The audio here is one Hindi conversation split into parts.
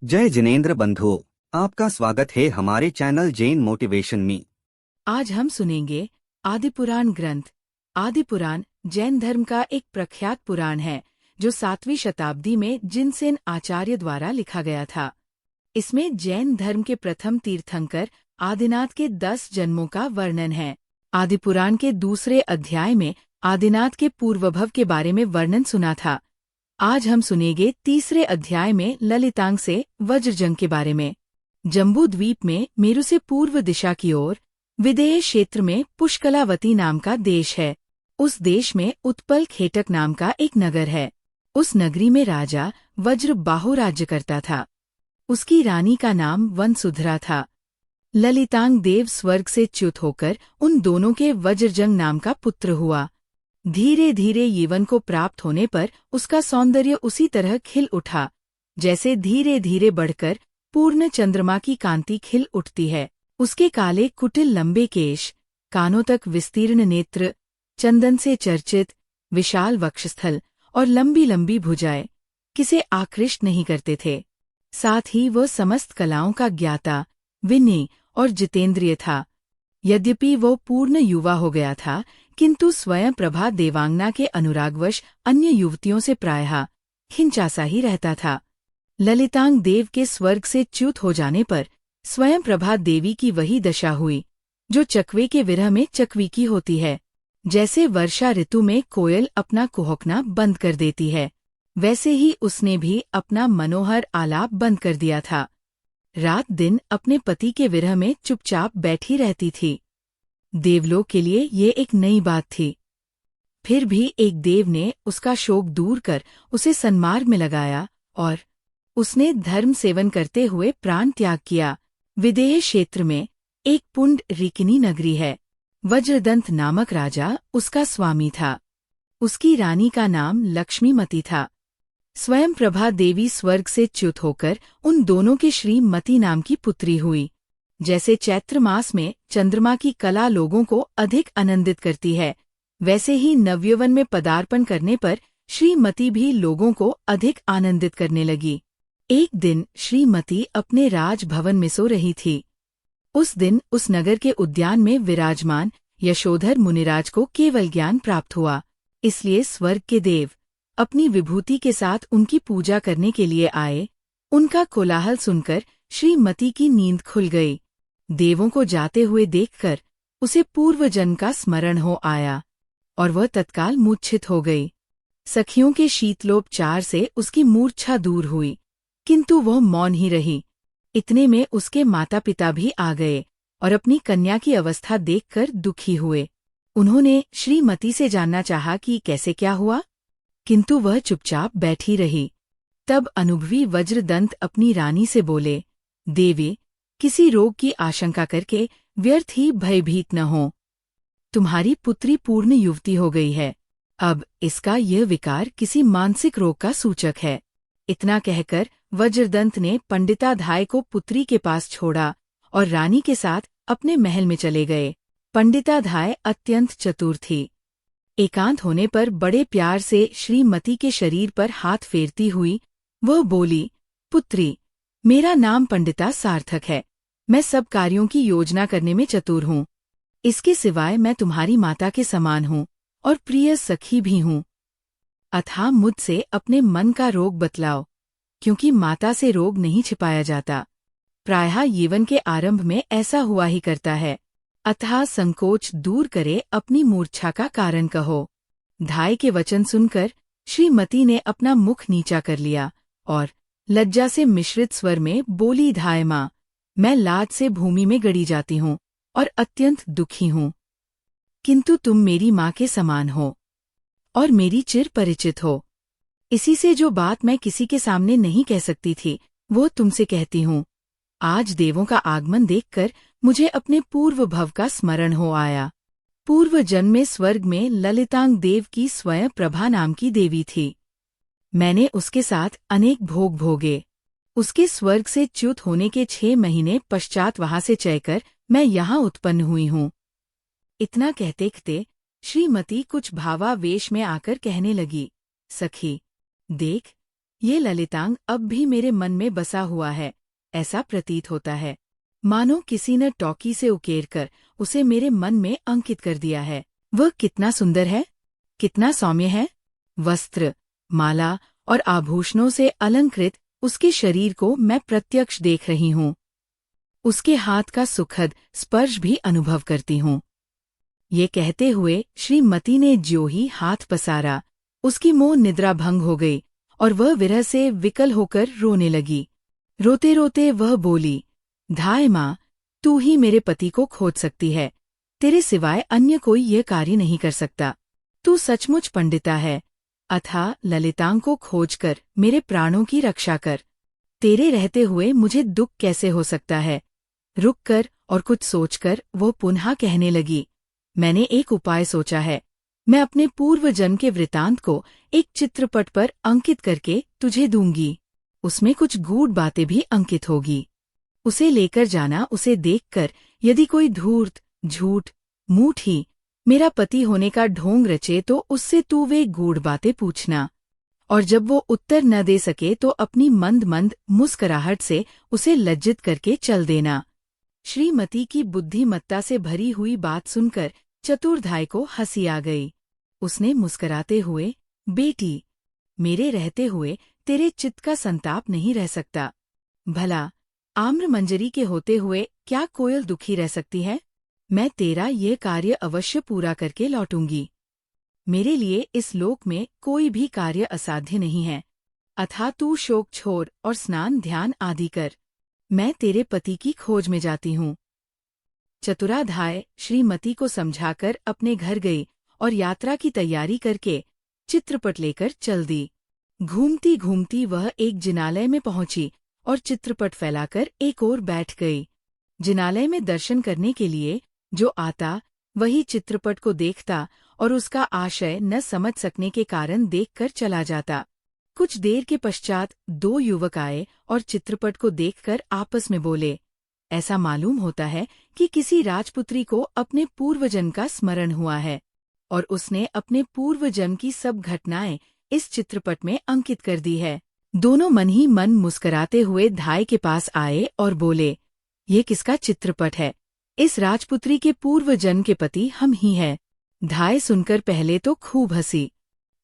जय जिनेंद्र बंधुओं, आपका स्वागत है हमारे चैनल जैन मोटिवेशन में। आज हम सुनेंगे आदिपुराण ग्रंथ। आदिपुराण जैन धर्म का एक प्रख्यात पुराण है जो 7वीं शताब्दी में जिनसेन आचार्य द्वारा लिखा गया था। इसमें जैन धर्म के प्रथम तीर्थंकर आदिनाथ के 10 जन्मों का वर्णन है। आदिपुराण के दूसरे अध्याय में आदिनाथ के पूर्वभव के बारे में वर्णन सुना था। आज हम सुनेंगे तीसरे अध्याय में ललितांग से वज्रजंग के बारे में। जम्बू द्वीप में मेरु से पूर्व दिशा की ओर विदेह क्षेत्र में पुष्कलावती नाम का देश है। उस देश में उत्पल खेटक नाम का एक नगर है। उस नगरी में राजा वज्रबाहु राज्य करता था। उसकी रानी का नाम वनसुधरा था। ललितांग देव स्वर्ग से च्युत होकर उन दोनों के वज्रजंग नाम का पुत्र हुआ। धीरे धीरे यौवन को प्राप्त होने पर उसका सौंदर्य उसी तरह खिल उठा जैसे धीरे धीरे बढ़कर पूर्ण चंद्रमा की कांति खिल उठती है। उसके काले कुटिल लंबे केश, कानों तक विस्तीर्ण नेत्र, चंदन से चर्चित विशाल वक्षस्थल और लंबी लंबी भुजाएं किसे आकृष्ट नहीं करते थे। साथ ही वह समस्त कलाओं का ज्ञाता, विनयी और जितेंद्रिय था। यद्यपि वो पूर्ण युवा हो गया था, किंतु स्वयं प्रभा देवांगना के अनुरागवश अन्य युवतियों से प्रायः खिंचासा ही रहता था। ललितांग देव के स्वर्ग से च्युत हो जाने पर स्वयं प्रभा देवी की वही दशा हुई जो चकवे के विरह में चकवी की होती है। जैसे वर्षा ऋतु में कोयल अपना कुहकना बंद कर देती है, वैसे ही उसने भी अपना मनोहर आलाप बंद कर दिया था। रात दिन अपने पति के विरह में चुपचाप बैठी रहती थी। देवलोक के लिए ये एक नई बात थी। फिर भी एक देव ने उसका शोक दूर कर उसे सन्मार्ग में लगाया और उसने धर्म सेवन करते हुए प्राण त्याग किया। विदेह क्षेत्र में एक पुंड रिकिनी नगरी है। वज्रदंत नामक राजा उसका स्वामी था। उसकी रानी का नाम लक्ष्मीमती था। स्वयं प्रभा देवी स्वर्ग से च्युत होकर उन दोनों के श्रीमती नाम की पुत्री हुई। जैसे चैत्र मास में चंद्रमा की कला लोगों को अधिक आनंदित करती है, वैसे ही नवयौवन में पदार्पण करने पर श्रीमती भी लोगों को अधिक आनंदित करने लगी। एक दिन श्रीमती अपने राजभवन में सो रही थी। उस दिन उस नगर के उद्यान में विराजमान यशोधर मुनिराज को केवल ज्ञान प्राप्त हुआ। इसलिए स्वर्ग के देव अपनी विभूति के साथ उनकी पूजा करने के लिए आए। उनका कोलाहल सुनकर श्रीमती की नींद खुल गई। देवों को जाते हुए देखकर उसे पूर्व जन्म का स्मरण हो आया और वह तत्काल मूर्छित हो गई। सखियों के शीतलोपचार से उसकी मूर्छा दूर हुई, किंतु वह मौन ही रही। इतने में उसके माता पिता भी आ गए और अपनी कन्या की अवस्था देखकर दुखी हुए। उन्होंने श्रीमती से जानना चाहा कि कैसे क्या हुआ, किंतु वह चुपचाप बैठी रही। तब अनुभवी वज्रदंत अपनी रानी से बोले, देवी, किसी रोग की आशंका करके व्यर्थ ही भयभीत न हो। तुम्हारी पुत्री पूर्ण युवती हो गई है। अब इसका यह विकार किसी मानसिक रोग का सूचक है। इतना कहकर वज्रदंत ने पंडिताधाय को पुत्री के पास छोड़ा और रानी के साथ अपने महल में चले गए। पंडिताधाय अत्यंत चतुर थी। एकांत होने पर बड़े प्यार से श्रीमती के शरीर पर हाथ फेरती हुई वह बोली, पुत्री, मेरा नाम पंडिता सार्थक है। मैं सब कार्यों की योजना करने में चतुर हूँ। इसके सिवाय मैं तुम्हारी माता के समान हूँ और प्रिय सखी भी हूँ। अतः मुझसे अपने मन का रोग बतलाओ, क्योंकि माता से रोग नहीं छिपाया जाता। प्रायः यौवन के आरंभ में ऐसा हुआ ही करता है। अतः संकोच दूर करे अपनी मूर्छा का कारण कहो। धाय के वचन सुनकर श्रीमती ने अपना मुख नीचा कर लिया और लज्जा से मिश्रित स्वर में बोली, धाय माँ, मैं लाज से भूमि में गड़ी जाती हूँ और अत्यंत दुखी हूँ। किंतु तुम मेरी माँ के समान हो और मेरी चिर परिचित हो। इसी से जो बात मैं किसी के सामने नहीं कह सकती थी, वो तुमसे कहती हूँ। आज देवों का आगमन देखकर मुझे अपने पूर्व भव का स्मरण हो आया। पूर्व जन्म में स्वर्ग में ललितांग देव की स्वयं प्रभा नाम की देवी थी। मैंने उसके साथ अनेक भोग भोगे। उसके स्वर्ग से च्युत होने के 6 महीने पश्चात वहां से चयकर मैं यहाँ उत्पन्न हुई हूँ। इतना कहते कहते श्रीमती कुछ भावावेश में आकर कहने लगी, सखी, देख, ये ललितांग अब भी मेरे मन में बसा हुआ है, ऐसा प्रतीत होता है। मानो किसी ने टॉकी से उकेरकर उसे मेरे मन में अंकित कर दिया है। वह कितना सुंदर है, कितना सौम्य है। वस्त्र, माला और आभूषणों से अलंकृत उसके शरीर को मैं प्रत्यक्ष देख रही हूँ। उसके हाथ का सुखद स्पर्श भी अनुभव करती हूँ। ये कहते हुए श्रीमती ने ज्यों ही हाथ पसारा, उसकी मोह निद्रा भंग हो गई और वह विरह से विकल होकर रोने लगी। रोते रोते वह बोली, धाय माँ, तू ही मेरे पति को खोज सकती है। तेरे सिवाय अन्य कोई यह कार्य नहीं कर सकता। तू सचमुच पंडिता है, अतः ललितांग को खोजकर मेरे प्राणों की रक्षा कर। तेरे रहते हुए मुझे दुख कैसे हो सकता है। रुक कर और कुछ सोचकर वो पुनः कहने लगी, मैंने एक उपाय सोचा है। मैं अपने पूर्व जन्म के वृतांत को एक चित्रपट पर अंकित करके तुझे दूंगी। उसमें कुछ गूढ़ बातें भी अंकित होगी। उसे लेकर जाना, उसे देखकर यदि कोई धूर्त, झूठ, मूठ ही मेरा पति होने का ढोंग रचे तो उससे तू वे गूढ़ बातें पूछना, और जब वो उत्तर न दे सके तो अपनी मंद मंद मुस्कुराहट से उसे लज्जित करके चल देना। श्रीमती की बुद्धिमत्ता से भरी हुई बात सुनकर चतुर्धाय को हंसी आ गई। उसने मुस्कुराते हुए, बेटी, मेरे रहते हुए तेरे चित्त का संताप नहीं रह सकता। भला आम्र मंजरी के होते हुए क्या कोयल दुखी रह सकती है। मैं तेरा ये कार्य अवश्य पूरा करके लौटूंगी। मेरे लिए इस लोक में कोई भी कार्य असाध्य नहीं है। अतः तू शोक छोड़ और स्नान ध्यान आदि कर। मैं तेरे पति की खोज में जाती हूँ। चतुराधाय श्रीमती को समझाकर अपने घर गई और यात्रा की तैयारी करके चित्रपट लेकर चल दी। घूमती घूमती वह एक जिनालय में पहुंची और चित्रपट फैलाकर एक ओर बैठ गई। जिनालय में दर्शन करने के लिए जो आता वही चित्रपट को देखता और उसका आशय न समझ सकने के कारण देखकर चला जाता। कुछ देर के पश्चात दो युवक आए और चित्रपट को देखकर आपस में बोले, ऐसा मालूम होता है कि किसी राजपुत्री को अपने पूर्वजन्म का स्मरण हुआ है और उसने अपने पूर्वजन्म की सब घटनाएं इस चित्रपट में अंकित कर दी है। दोनों मन ही मन मुस्कुराते हुए धाय के पास आए और बोले, ये किसका चित्रपट है। इस राजपुत्री के पूर्व जन्म के पति हम ही हैं। धाय सुनकर पहले तो खूब हंसी,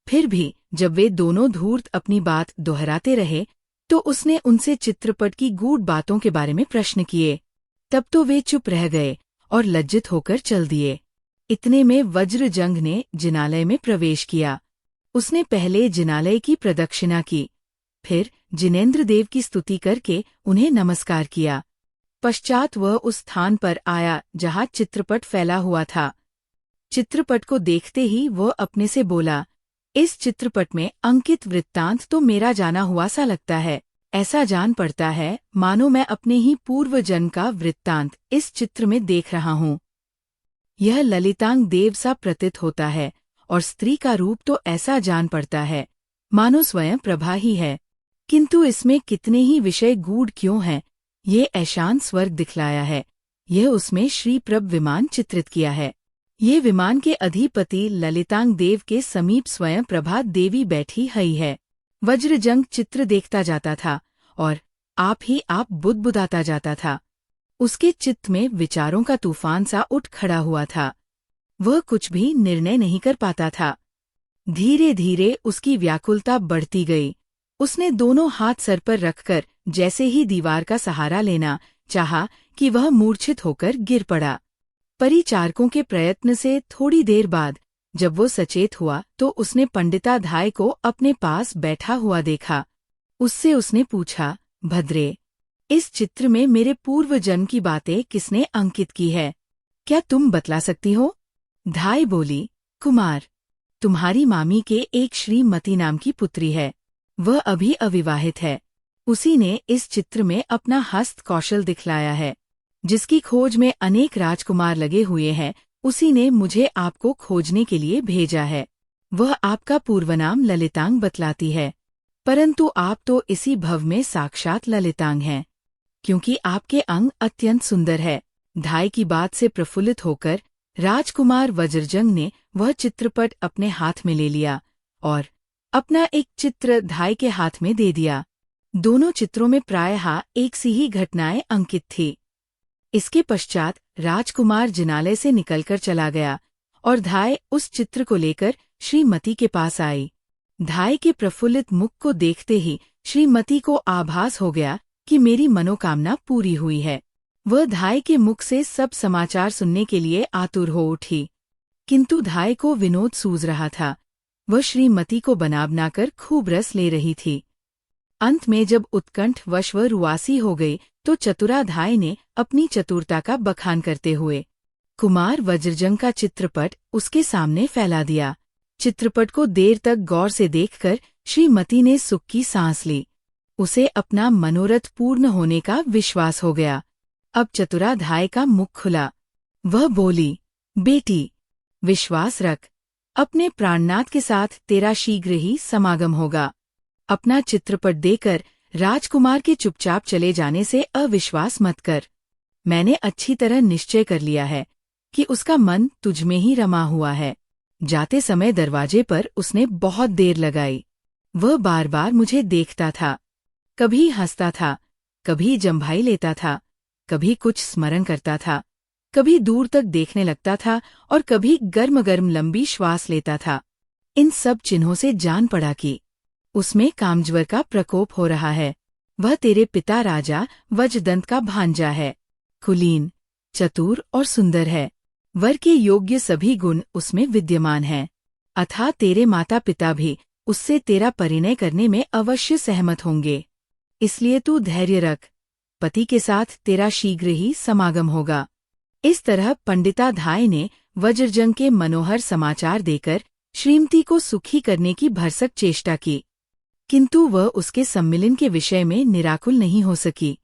फिर भी जब वे दोनों धूर्त अपनी बात दोहराते रहे तो उसने उनसे चित्रपट की गूढ़ बातों के बारे में प्रश्न किए। तब तो वे चुप रह गए और लज्जित होकर चल दिए। इतने में वज्रजंग ने जिनालय में प्रवेश किया। उसने पहले जिनालय की प्रदक्षिणा की, फिर जिनेंद्र देव की स्तुति करके उन्हें नमस्कार किया। पश्चात वह उस स्थान पर आया जहाँ चित्रपट फैला हुआ था। चित्रपट को देखते ही वह अपने से बोला, इस चित्रपट में अंकित वृत्तांत तो मेरा जाना हुआ सा लगता है। ऐसा जान पड़ता है मानो मैं अपने ही पूर्व जन्म का वृत्तांत इस चित्र में देख रहा हूँ। यह ललितांग देव सा प्रतीत होता है और स्त्री का रूप तो ऐसा जान पड़ता है मानो स्वयं प्रभा ही है। किंतु इसमें कितने ही विषय गूढ़ क्यों हैं। ये ऐशान स्वर्ग दिखलाया है। यह उसमें श्री प्रभ विमान चित्रित किया है। ये विमान के अधिपति ललितांग देव के समीप स्वयं प्रभा देवी बैठी हई है। वज्रजंग चित्र देखता जाता था और आप ही आप बुदबुदाता जाता था। उसके चित्त में विचारों का तूफान सा उठ खड़ा हुआ था। वह कुछ भी निर्णय नहीं कर पाता था। धीरे धीरे उसकी व्याकुलता बढ़ती गई। उसने दोनों हाथ सर पर रखकर जैसे ही दीवार का सहारा लेना चाहा कि वह मूर्छित होकर गिर पड़ा। परिचारकों के प्रयत्न से थोड़ी देर बाद जब वो सचेत हुआ तो उसने पंडिताधाय को अपने पास बैठा हुआ देखा। उससे उसने पूछा, भद्रे, इस चित्र में मेरे पूर्व जन्म की बातें किसने अंकित की है, क्या तुम बतला सकती हो? धाय बोली, कुमार, तुम्हारी मामी के एक श्रीमती नाम की पुत्री है। वह अभी अविवाहित है। उसी ने इस चित्र में अपना हस्त कौशल दिखलाया है। जिसकी खोज में अनेक राजकुमार लगे हुए हैं, उसी ने मुझे आपको खोजने के लिए भेजा है। वह आपका पूर्वनाम ललितांग बतलाती है, परंतु आप तो इसी भव में साक्षात ललितांग हैं, क्योंकि आपके अंग अत्यंत सुंदर है। धाय की बात से प्रफुल्लित होकर राजकुमार वज्रजंग ने वह चित्रपट अपने हाथ में ले लिया और अपना एक चित्र धाय के हाथ में दे दिया। दोनों चित्रों में प्रायः एक सी ही घटनाएं अंकित थी। इसके पश्चात राजकुमार जिनालय से निकलकर चला गया और धाय उस चित्र को लेकर श्रीमती के पास आई। धाय के प्रफुल्लित मुख को देखते ही श्रीमती को आभास हो गया कि मेरी मनोकामना पूरी हुई है। वह धाय के मुख से सब समाचार सुनने के लिए आतुर हो उठी, किंतु धाय को विनोद सूझ रहा था। वह श्रीमती को बना खूब रस ले रही थी। अंत में जब उत्कंठवश वह रुआसी हो गई तो चतुरा धाय ने अपनी चतुरता का बखान करते हुए कुमार वज्रजंग का चित्रपट उसके सामने फैला दिया। चित्रपट को देर तक गौर से देखकर श्रीमती ने सुख की सांस ली। उसे अपना मनोरथ पूर्ण होने का विश्वास हो गया। अब चतुरा धाय का मुख खुला। वह बोली, बेटी, विश्वास रख, अपने प्राणनाथ के साथ तेरा शीघ्र ही समागम होगा। अपना चित्रपट देकर राजकुमार के चुपचाप चले जाने से अविश्वास मत कर। मैंने अच्छी तरह निश्चय कर लिया है कि उसका मन तुझमें ही रमा हुआ है। जाते समय दरवाजे पर उसने बहुत देर लगाई। वह बार बार मुझे देखता था, कभी हंसता था, कभी जम्भाई लेता था, कभी कुछ स्मरण करता था, कभी दूर तक देखने लगता था और कभी गर्म गर्म लंबी श्वास लेता था। इन सब चिन्हों से जान पड़ा कि उसमें कामज्वर का प्रकोप हो रहा है। वह तेरे पिता राजा वज्रदंत का भांजा है। कुलीन, चतुर और सुंदर है। वर के योग्य सभी गुण उसमें विद्यमान हैं। अतः तेरे माता पिता भी उससे तेरा परिणय करने में अवश्य सहमत होंगे। इसलिए तू धैर्य रख, पति के साथ तेरा शीघ्र ही समागम होगा। इस तरह पंडिता धाय ने वज्रजंग के मनोहर समाचार देकर श्रीमती को सुखी करने की भरसक चेष्टा की, किंतु वह उसके सम्मिलन के विषय में निराकुल नहीं हो सकी।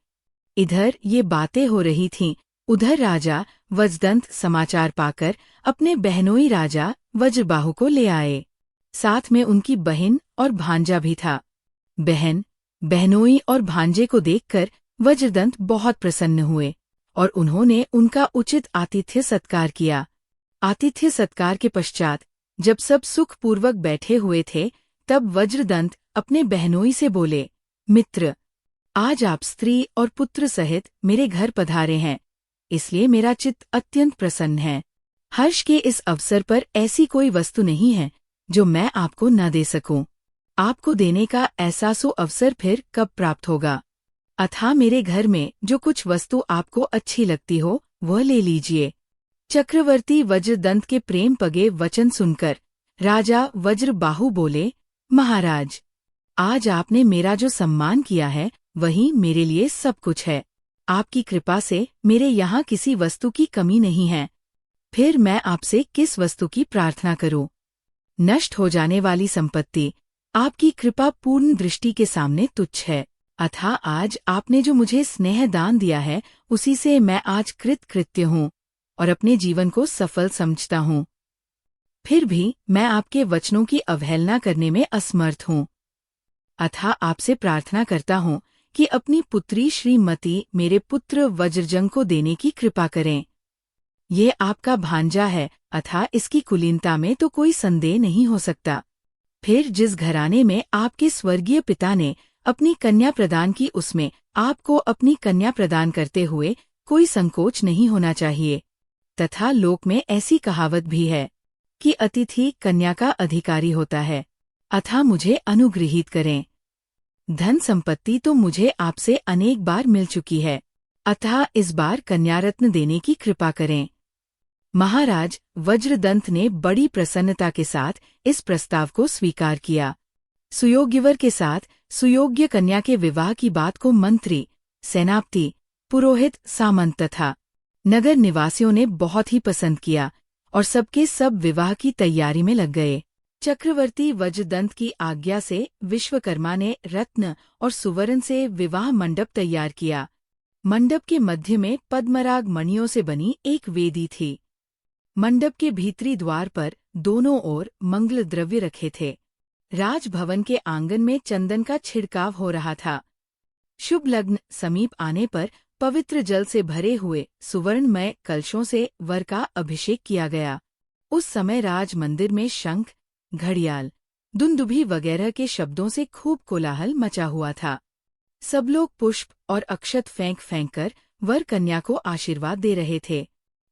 इधर ये बातें हो रही थीं, उधर राजा वज्रदंत समाचार पाकर अपने बहनोई राजा वज्रबाहु को ले आए। साथ में उनकी बहन और भांजा भी था। बहन, बहनोई और भांजे को देखकर वज्रदंत बहुत प्रसन्न हुए और उन्होंने उनका उचित आतिथ्य सत्कार किया। आतिथ्य सत्कार के पश्चात जब सब सुखपूर्वक बैठे हुए थे, तब वज्रदंत अपने बहनोई से बोले, मित्र, आज आप स्त्री और पुत्र सहित मेरे घर पधारे हैं, इसलिए मेरा चित्त अत्यंत प्रसन्न है। हर्ष के इस अवसर पर ऐसी कोई वस्तु नहीं है जो मैं आपको न दे सकूं। आपको देने का ऐसा सो अवसर फिर कब प्राप्त होगा। अतः मेरे घर में जो कुछ वस्तु आपको अच्छी लगती हो वह ले लीजिए। चक्रवर्ती वज्रदंत के प्रेम पगे वचन सुनकर राजा वज्रबाहु बोले, महाराज, आज आपने मेरा जो सम्मान किया है वही मेरे लिए सब कुछ है। आपकी कृपा से मेरे यहाँ किसी वस्तु की कमी नहीं है। फिर मैं आपसे किस वस्तु की प्रार्थना करूं? नष्ट हो जाने वाली संपत्ति आपकी कृपा पूर्ण दृष्टि के सामने तुच्छ है। अतः आज आपने जो मुझे स्नेह दान दिया है उसी से मैं आज कृतकृत्य हूँ और अपने जीवन को सफल समझता हूँ। फिर भी मैं आपके वचनों की अवहेलना करने में असमर्थ हूँ। अतः आपसे प्रार्थना करता हूँ कि अपनी पुत्री श्रीमती मेरे पुत्र वज्रजंग को देने की कृपा करें। ये आपका भांजा है, अतः इसकी कुलीनता में तो कोई संदेह नहीं हो सकता। फिर जिस घराने में आपके स्वर्गीय पिता ने अपनी कन्या प्रदान की, उसमें आपको अपनी कन्या प्रदान करते हुए कोई संकोच नहीं होना चाहिए। तथा लोक में ऐसी कहावत भी है कि अतिथि कन्या का अधिकारी होता है। अतः मुझे अनुग्रहित करें। धन संपत्ति तो मुझे आपसे अनेक बार मिल चुकी है, अतः इस बार कन्यारत्न देने की कृपा करें। महाराज वज्रदंत ने बड़ी प्रसन्नता के साथ इस प्रस्ताव को स्वीकार किया। सुयोग्यवर के साथ सुयोग्य कन्या के विवाह की बात को मंत्री, सेनापति, पुरोहित, सामंत तथा नगर निवासियों ने बहुत ही पसंद किया और सबके सब विवाह की तैयारी में लग गए। चक्रवर्ती वज्रदंत की आज्ञा से विश्वकर्मा ने रत्न और सुवर्ण से विवाह मंडप तैयार किया। मंडप के मध्य में पद्मराग मणियों से बनी एक वेदी थी। मंडप के भीतरी द्वार पर दोनों ओर मंगल द्रव्य रखे थे। राजभवन के आंगन में चंदन का छिड़काव हो रहा था। शुभ लग्न समीप आने पर पवित्र जल से भरे हुए सुवर्णमय कलशों से वर का अभिषेक किया गया। उस समय राज मंदिर में शंख, घड़ियाल, दुंदुभी वगैरह के शब्दों से खूब कोलाहल मचा हुआ था। सब लोग पुष्प और अक्षत फेंक फेंक कर वर कन्या को आशीर्वाद दे रहे थे।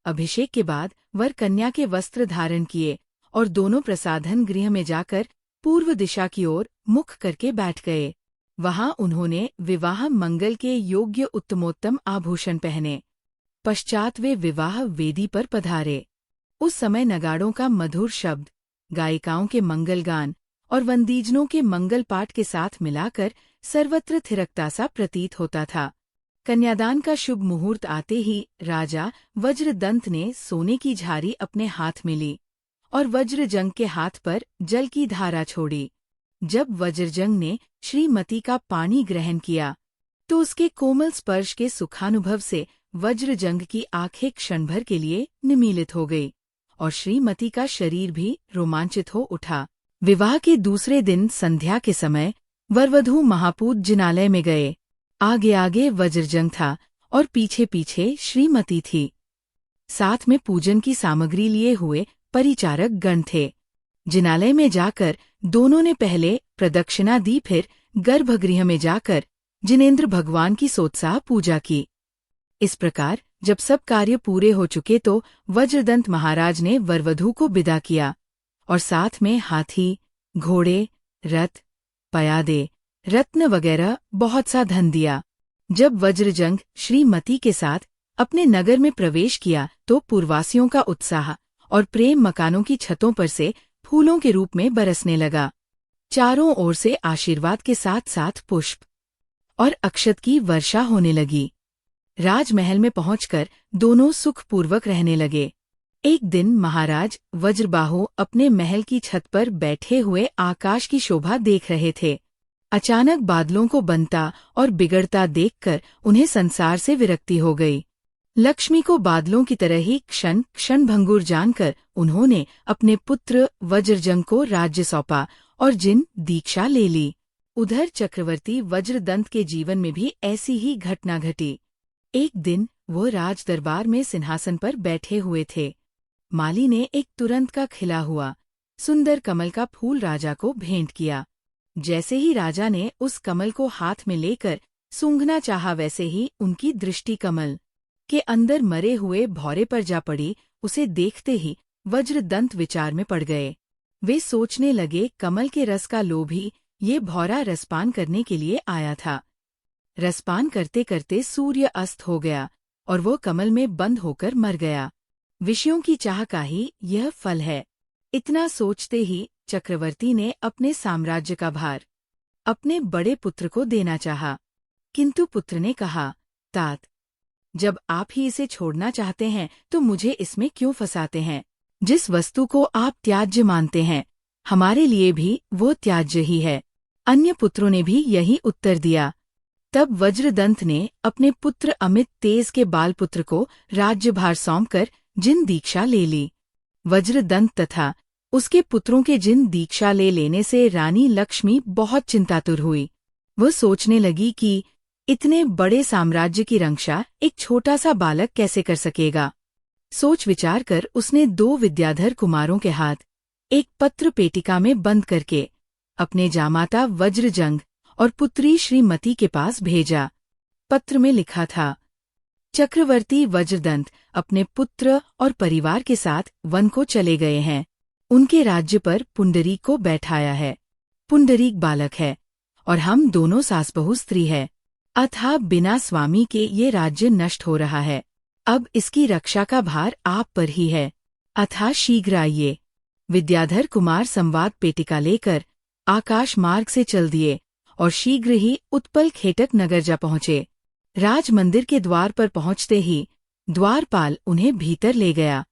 अभिषेक के बाद वर कन्या के वस्त्र धारण किए और दोनों प्रसाधन गृह में जाकर पूर्व दिशा की ओर मुख करके बैठ गए। वहां उन्होंने विवाह मंगल के योग्य उत्तमोत्तम आभूषण पहने। पश्चात वे विवाह वेदी पर पधारे। उस समय नगाड़ों का मधुर शब्द, गायिकाओं के मंगलगान और वंदीजनों के मंगल पाठ के साथ मिलाकर सर्वत्र थिरकता सा प्रतीत होता था। कन्यादान का शुभ मुहूर्त आते ही राजा वज्रदंत ने सोने की झारी अपने हाथ में ली और वज्रजंग के हाथ पर जल की धारा छोड़ी। जब वज्रजंग ने श्रीमती का पानी ग्रहण किया तो उसके कोमल स्पर्श के सुखानुभव से वज्रजंग की आंखें क्षण भर के लिए निमीलित हो गई और श्रीमती का शरीर भी रोमांचित हो उठा। विवाह के दूसरे दिन संध्या के समय वरवधू महापूत जिनालय में गए। आगे आगे वज्रजंग था और पीछे पीछे श्रीमती थी। साथ में पूजन की सामग्री लिए हुए परिचारक गण थे। जिनालय में जाकर दोनों ने पहले प्रदक्षिणा दी, फिर गर्भगृह में जाकर जिनेंद्र भगवान की सोत्साह पूजा की। इस प्रकार जब सब कार्य पूरे हो चुके तो वज्रदंत महाराज ने वरवधू को विदा किया और साथ में हाथी, घोड़े, रथ, पयादे, रत्न वगैरह बहुत सा धन दिया। जब वज्रजंग श्रीमती के साथ अपने नगर में प्रवेश किया तो पूर्ववासियों का उत्साह और प्रेम मकानों की छतों पर से फूलों के रूप में बरसने लगा। चारों ओर से आशीर्वाद के साथ साथ पुष्प और अक्षत की वर्षा होने लगी। राजमहल में पहुंचकर दोनों सुखपूर्वक रहने लगे। एक दिन महाराज वज्रबाहु अपने महल की छत पर बैठे हुए आकाश की शोभा देख रहे थे। अचानक बादलों को बनता और बिगड़ता देखकर उन्हें संसार से विरक्ति हो गई। लक्ष्मी को बादलों की तरह ही क्षण क्षण भंगुर जानकर उन्होंने अपने पुत्र वज्रजंग को राज्य सौंपा और जिन दीक्षा ले ली। उधर चक्रवर्ती वज्रदंत के जीवन में भी ऐसी ही घटना घटी। एक दिन वो राज दरबार में सिंहासन पर बैठे हुए थे। माली ने एक तुरंत का खिला हुआ सुंदर कमल का फूल राजा को भेंट किया। जैसे ही राजा ने उस कमल को हाथ में लेकर सूंघना चाहा, वैसे ही उनकी दृष्टि कमल के अंदर मरे हुए भौरे पर जा पड़ी। उसे देखते ही वज्रदंत विचार में पड़ गए। वे सोचने लगे, कमल के रस का लोभी ये भौरा रसपान करने के लिए आया था। रसपान करते करते सूर्य अस्त हो गया और वो कमल में बंद होकर मर गया। विषयों की चाह का ही यह फल है। इतना सोचते ही चक्रवर्ती ने अपने साम्राज्य का भार अपने बड़े पुत्र को देना चाहा, किंतु पुत्र ने कहा, तात, जब आप ही इसे छोड़ना चाहते हैं तो मुझे इसमें क्यों फंसाते हैं? जिस वस्तु को आप त्याज्य मानते हैं हमारे लिए भी वो त्याज्य ही है। अन्य पुत्रों ने भी यही उत्तर दिया। तब वज्रदंत ने अपने पुत्र अमित तेज के बाल पुत्र को राज्यभार सौंपकर जिन दीक्षा ले ली। वज्रदंत तथा उसके पुत्रों के जिन दीक्षा ले लेने से रानी लक्ष्मी बहुत चिंतातुर हुई। वह सोचने लगी कि इतने बड़े साम्राज्य की रक्षा एक छोटा सा बालक कैसे कर सकेगा। सोच विचार कर उसने 2 विद्याधर कुमारों के हाथ एक पत्र पेटिका में बंद करके अपने जामाता वज्रजंग और पुत्री श्रीमती के पास भेजा। पत्र में लिखा था, चक्रवर्ती वज्रदंत अपने पुत्र और परिवार के साथ वन को चले गए हैं। उनके राज्य पर पुंडरीक को बैठाया है। पुंडरीक बालक है और हम दोनों सास बहू स्त्री है। अतः बिना स्वामी के ये राज्य नष्ट हो रहा है। अब इसकी रक्षा का भार आप पर ही है। अतः शीघ्र आइए। विद्याधर कुमार संवाद पेटिका लेकर आकाश मार्ग से चल दिए और शीघ्र ही उत्पल खेटक नगर जा पहुँचे। राज मंदिर के द्वार पर पहुँचते ही द्वारपाल उन्हें भीतर ले गया।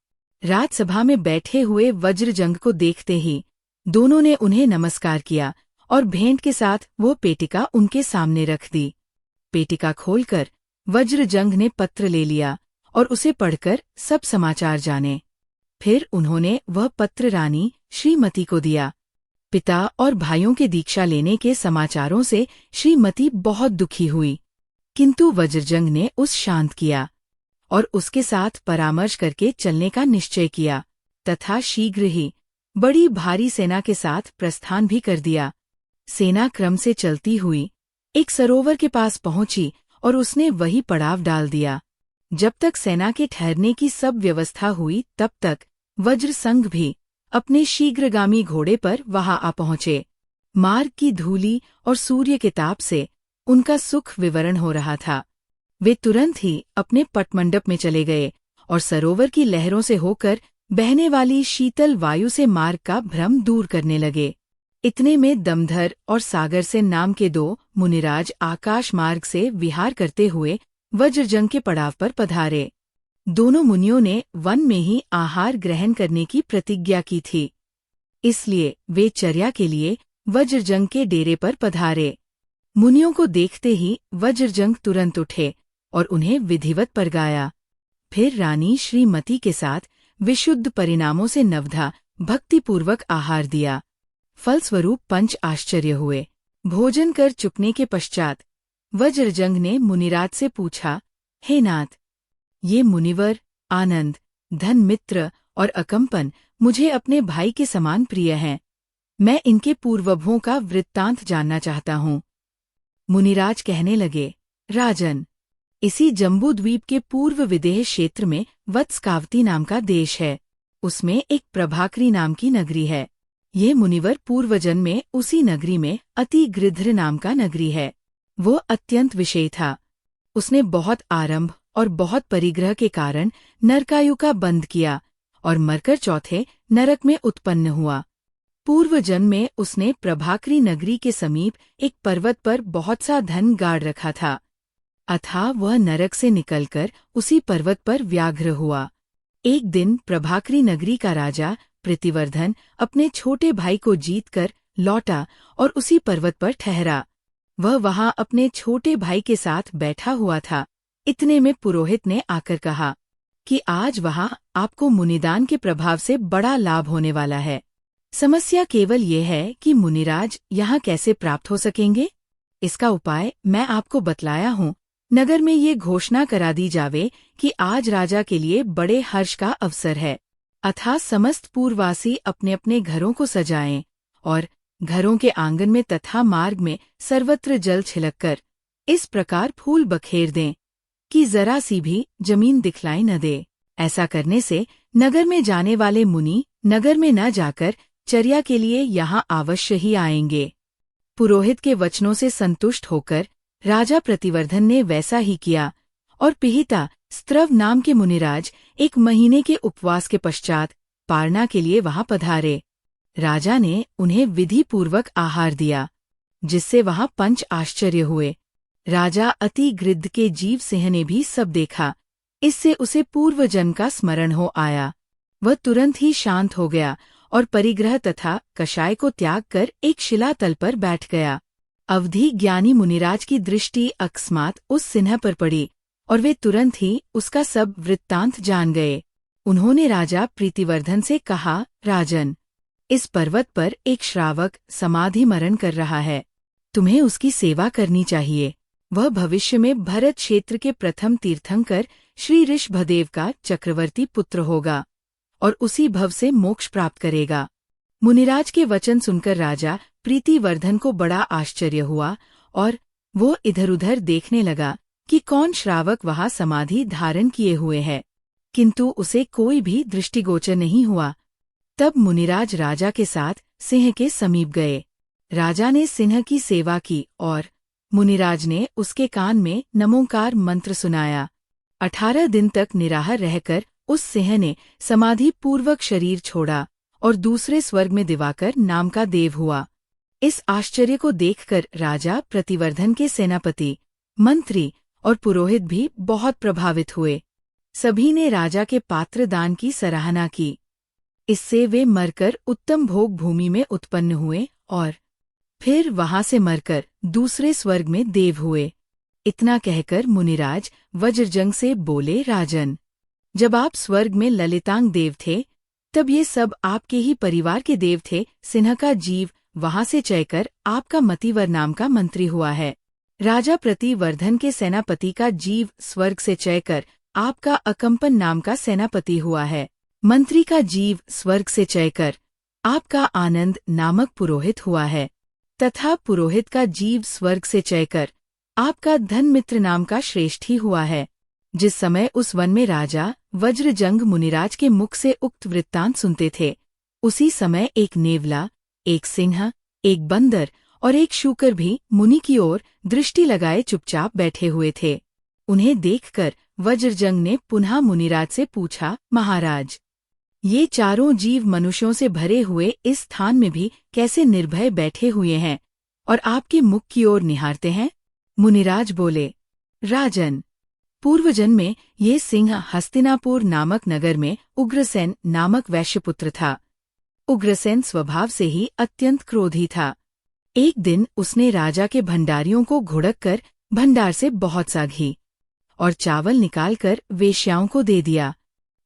राजसभा में बैठे हुए वज्रजंग को देखते ही दोनों ने उन्हें नमस्कार किया और भेंट के साथ वो पेटिका उनके सामने रख दी। पेटिका खोलकर वज्रजंग ने पत्र ले लिया और उसे पढ़कर सब समाचार जाने। फिर उन्होंने वह पत्र रानी श्रीमती को दिया। पिता और भाइयों के दीक्षा लेने के समाचारों से श्रीमती बहुत दुखी हुई, किंतु वज्रजंग ने उस शांत किया और उसके साथ परामर्श करके चलने का निश्चय किया तथा शीघ्र ही बड़ी भारी सेना के साथ प्रस्थान भी कर दिया। सेना क्रम से चलती हुई एक सरोवर के पास पहुंची और उसने वही पड़ाव डाल दिया। जब तक सेना के ठहरने की सब व्यवस्था हुई तब तक वज्र संघ भी अपने शीघ्रगामी घोड़े पर वहां आ पहुंचे। मार्ग की धूली और सूर्य के ताप से उनका सुख विवरण हो रहा था। वे तुरंत ही अपने पटमंडप में चले गए और सरोवर की लहरों से होकर बहने वाली शीतल वायु से मार्ग का भ्रम दूर करने लगे। इतने में दमधर और सागर सेन नाम के दो मुनिराज आकाश मार्ग से विहार करते हुए वज्रजंग के पड़ाव पर पधारे। दोनों मुनियों ने वन में ही आहार ग्रहण करने की प्रतिज्ञा की थी, इसलिए वे चर्या के लिए वज्रजंग के डेरे पर पधारे। मुनियों को देखते ही वज्रजंग तुरंत उठे और उन्हें विधिवत परगाया। फिर रानी श्रीमती के साथ विशुद्ध परिणामों से नवधा भक्तिपूर्वक आहार दिया। फलस्वरूप पंच आश्चर्य हुए। भोजन कर चुकने के पश्चात वज्रजंग ने मुनिराज से पूछा, हे नाथ, ये मुनिवर आनंद, धन मित्र और अकम्पन मुझे अपने भाई के समान प्रिय हैं। मैं इनके पूर्वभों का वृत्तांत जानना चाहता हूँ। मुनिराज कहने लगे, राजन, इसी जम्बूद्वीप के पूर्व विदेह क्षेत्र में वत्सकावती नाम का देश है। उसमें एक प्रभाकरी नाम की नगरी है। ये मुनिवर पूर्वजन्म में उसी नगरी में अति गृध्र नाम का नगरी है। वो अत्यंत विषयी था। उसने बहुत आरंभ और बहुत परिग्रह के कारण नरकायु का बंध किया और मरकर चौथे नरक में उत्पन्न हुआ। पूर्व जन्म में उसने प्रभाकरी नगरी के समीप एक पर्वत पर बहुत सा धन गाड़ रखा था। अतः वह नरक से निकलकर उसी पर्वत पर व्याघ्र हुआ। एक दिन प्रभाकरी नगरी का राजा प्रतिवर्धन अपने छोटे भाई को जीतकर लौटा और उसी पर्वत पर ठहरा। वह वहां अपने छोटे भाई के साथ बैठा हुआ था। इतने में पुरोहित ने आकर कहा कि आज वहां आपको मुनिदान के प्रभाव से बड़ा लाभ होने वाला है। समस्या केवल ये है कि मुनिराज यहाँ कैसे प्राप्त हो सकेंगे। इसका उपाय मैं आपको बतलाया हूँ। नगर में ये घोषणा करा दी जावे कि आज राजा के लिए बड़े हर्ष का अवसर है। अतः समस्त पूर्ववासी अपने अपने घरों को सजाएं और घरों के आंगन में तथा मार्ग में सर्वत्र जल छिलककर इस प्रकार फूल बखेर दें कि जरा सी भी जमीन दिखलाई न दे। ऐसा करने से नगर में जाने वाले मुनि नगर में न जाकर चर्या के लिए यहाँ अवश्य ही आएंगे। पुरोहित के वचनों से संतुष्ट होकर राजा प्रतिवर्धन ने वैसा ही किया और पिहिता स्त्रव नाम के मुनिराज 1 महीने के उपवास के पश्चात पारना के लिए वहां पधारे। राजा ने उन्हें विधि पूर्वक आहार दिया, जिससे वहां पंच आश्चर्य हुए। राजा अति गृद्ध के जीव सिंह ने भी सब देखा। इससे उसे पूर्व जन्म का स्मरण हो आया। वह तुरंत ही शांत हो गया और परिग्रह तथा कषाय को त्याग कर एक शिलातल पर बैठ गया। अवधि ज्ञानी मुनिराज की दृष्टि अकस्मात उस सिंह पर पड़ी और वे तुरंत ही उसका सब वृत्तांत जान गए। उन्होंने राजा प्रीतिवर्धन से कहा, राजन, इस पर्वत पर एक श्रावक समाधि मरण कर रहा है। तुम्हें उसकी सेवा करनी चाहिए। वह भविष्य में भरत क्षेत्र के प्रथम तीर्थंकर श्री ऋषभदेव का चक्रवर्ती पुत्र होगा और उसी भव से मोक्ष प्राप्त करेगा। मुनिराज के वचन सुनकर राजा प्रीतिवर्धन को बड़ा आश्चर्य हुआ और वो इधर-उधर देखने लगा कि कौन श्रावक वहां समाधि धारण किए हुए है, किंतु उसे कोई भी दृष्टिगोचर नहीं हुआ। तब मुनिराज राजा के साथ सिंह के समीप गए। राजा ने सिंह की सेवा की और मुनिराज ने उसके कान में नमोकार मंत्र सुनाया। 18 दिन तक निराहार रहकर उस सिंह ने समाधि पूर्वक शरीर छोड़ा और दूसरे स्वर्ग में दिवाकर नाम का देव हुआ। इस आश्चर्य को देखकर राजा प्रतिवर्धन के सेनापति, मंत्री और पुरोहित भी बहुत प्रभावित हुए। सभी ने राजा के पात्र दान की सराहना की। इससे वे मरकर उत्तम भोग भूमि में उत्पन्न हुए और फिर वहां से मरकर दूसरे स्वर्ग में देव हुए। इतना कहकर मुनिराज वज्रजंग से बोले, राजन, जब आप स्वर्ग में ललितांग देव थे तब ये सब आपके ही परिवार के देव थे। सिंह का जीव वहां से चयकर आपका मतिवर नाम का मंत्री हुआ है। राजा प्रतिवर्धन के सेनापति का जीव स्वर्ग से चयकर आपका अकम्पन नाम का सेनापति हुआ है। मंत्री का जीव स्वर्ग से चयकर आपका आनंद नामक पुरोहित हुआ है, तथा पुरोहित का जीव स्वर्ग से चयकर आपका धन मित्र नाम का श्रेष्ठ ही हुआ है। जिस समय उस वन में राजा वज्रजंग मुनिराज के मुख से उक्त वृत्तांत सुनते थे, उसी समय एक नेवला, एक सिंह, एक बंदर और एक शूकर भी मुनि की ओर दृष्टि लगाए चुपचाप बैठे हुए थे। उन्हें देखकर वज्रजंग ने पुनः मुनिराज से पूछा, महाराज, ये चारों जीव मनुष्यों से भरे हुए इस स्थान में भी कैसे निर्भय बैठे हुए हैं और आपके मुख की ओर निहारते हैं? मुनिराज बोले, राजन, पूर्वजन्म में ये सिंह हस्तिनापुर नामक नगर में उग्रसेन नामक वैश्यपुत्र था। उग्रसेन स्वभाव से ही अत्यंत क्रोधी था। एक दिन उसने राजा के भंडारियों को घुड़क कर भंडार से बहुत सा घी और चावल निकालकर वेश्याओं को दे दिया।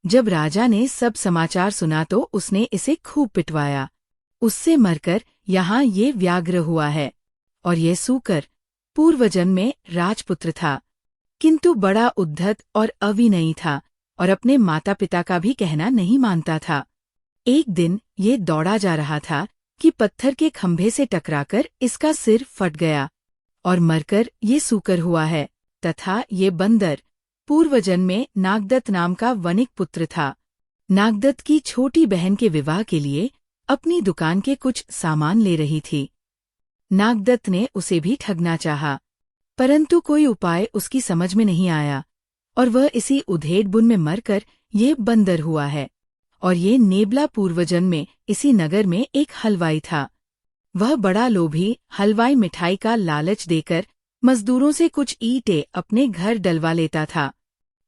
जब राजा ने सब समाचार सुना तो उसने इसे खूब पिटवाया। उससे मरकर यहाँ ये व्याघ्र हुआ है, और यह सूकर पूर्वजन्म में राजपुत्र था, किंतु बड़ा उद्धत और अविनयी था और अपने माता पिता का भी कहना नहीं मानता था। एक दिन ये दौड़ा जा रहा था कि पत्थर के खंभे से टकराकर इसका सिर फट गया और मरकर ये सूकर हुआ है। तथा ये बंदर पूर्वजन्म में नागदत्त नाम का वणिक पुत्र था। नागदत्त की छोटी बहन के विवाह के लिए अपनी दुकान के कुछ सामान ले रही थी। नागदत्त ने उसे भी ठगना चाहा, परंतु कोई उपाय उसकी समझ में नहीं आया और वह इसी उधेड़ बुन में मरकर ये बंदर हुआ है। और ये नेबला पूर्वजन्म में इसी नगर में एक हलवाई था। वह बड़ा लोभी हलवाई मिठाई का लालच देकर मजदूरों से कुछ ईंटें अपने घर डलवा लेता था।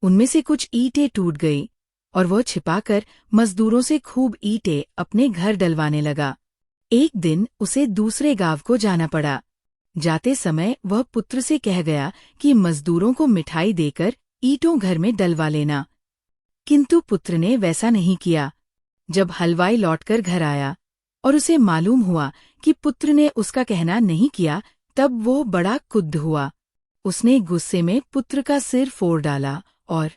उनमें से कुछ ईंटें टूट गई और वह छिपाकर मजदूरों से खूब ईंटें अपने घर डलवाने लगा। एक दिन उसे दूसरे गांव को जाना पड़ा। जाते समय वह पुत्र से कह गया कि मजदूरों को मिठाई देकर ईंटों घर में डलवा लेना, किंतु पुत्र ने वैसा नहीं किया। जब हलवाई लौटकर घर आया और उसे मालूम हुआ कि पुत्र ने उसका कहना नहीं किया, तब वो बड़ा क्रुद्ध हुआ। उसने गुस्से में पुत्र का सिर फोड़ डाला और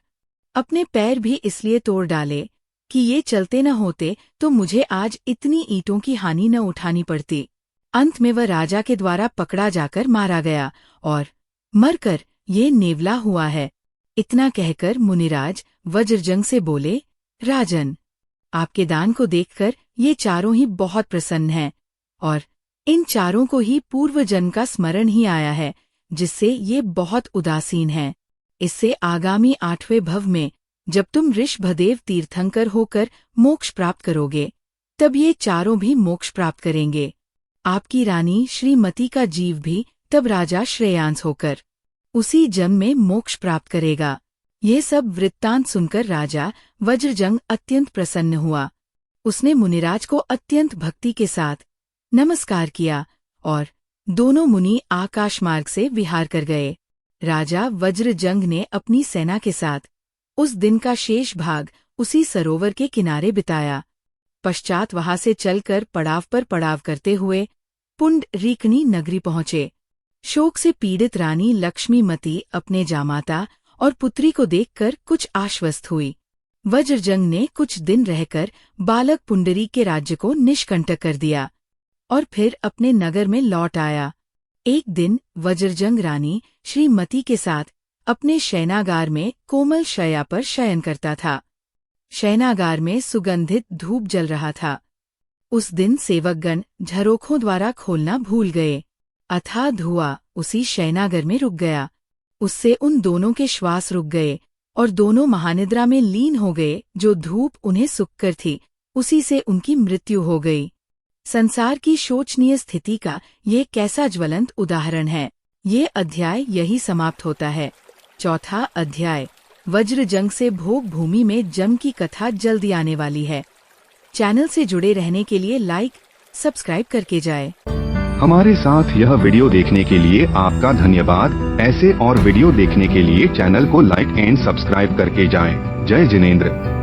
अपने पैर भी इसलिए तोड़ डाले कि ये चलते न होते तो मुझे आज इतनी ईंटों की हानि न उठानी पड़ती। अंत में वह राजा के द्वारा पकड़ा जाकर मारा गया और मरकर ये नेवला हुआ है। इतना कहकर मुनिराज वज्रजंग से बोले, राजन, आपके दान को देखकर ये चारों ही बहुत प्रसन्न हैं और इन चारों को ही पूर्व जन्म का स्मरण ही आया है, जिससे ये बहुत उदासीन हैं। इससे आगामी 8वें भव में जब तुम ऋषभदेव तीर्थंकर होकर मोक्ष प्राप्त करोगे, तब ये चारों भी मोक्ष प्राप्त करेंगे। आपकी रानी श्रीमती का जीव भी तब राजा श्रेयांस होकर उसी जन्म में मोक्ष प्राप्त करेगा। ये सब वृत्तांत सुनकर राजा वज्रजंग अत्यंत प्रसन्न हुआ। उसने मुनिराज को अत्यंत भक्ति के साथ नमस्कार किया और दोनों मुनि आकाश मार्ग से विहार कर गए। राजा वज्रजंग ने अपनी सेना के साथ उस दिन का शेष भाग उसी सरोवर के किनारे बिताया। पश्चात वहां से चलकर पड़ाव पर पड़ाव करते हुए पुंडरीकनी नगरी पहुंचे। शोक से पीड़ित रानी लक्ष्मीमती अपने जामाता और पुत्री को देखकर कुछ आश्वस्त हुई। वज्रजंग ने कुछ दिन रहकर बालक पुंडरीक के राज्य को निष्कंटक कर दिया और फिर अपने नगर में लौट आया। एक दिन वज्रजंग रानी श्रीमती के साथ अपने शयनागार में कोमल शैया पर शयन करता था। शयनागार में सुगंधित धूप जल रहा था। उस दिन सेवकगण झरोखों द्वारा खोलना भूल गए। अथाह धुआं उसी शयनागार में रुक गया। उससे उन दोनों के श्वास रुक गए और दोनों महानिद्रा में लीन हो गए। जो धूप उन्हें सुखकर थी, उसी से उनकी मृत्यु हो गई। संसार की शोचनीय स्थिति का ये कैसा ज्वलंत उदाहरण है। ये अध्याय यही समाप्त होता है। चौथा अध्याय वज्रजंग से भोग भूमि में जम की कथा जल्दी आने वाली है। चैनल से जुड़े रहने के लिए लाइक, सब्सक्राइब करके जाए। हमारे साथ यह वीडियो देखने के लिए आपका धन्यवाद। ऐसे और वीडियो देखने के लिए चैनल को लाइक एंड सब्सक्राइब करके जाएं। जय जिनेंद्र।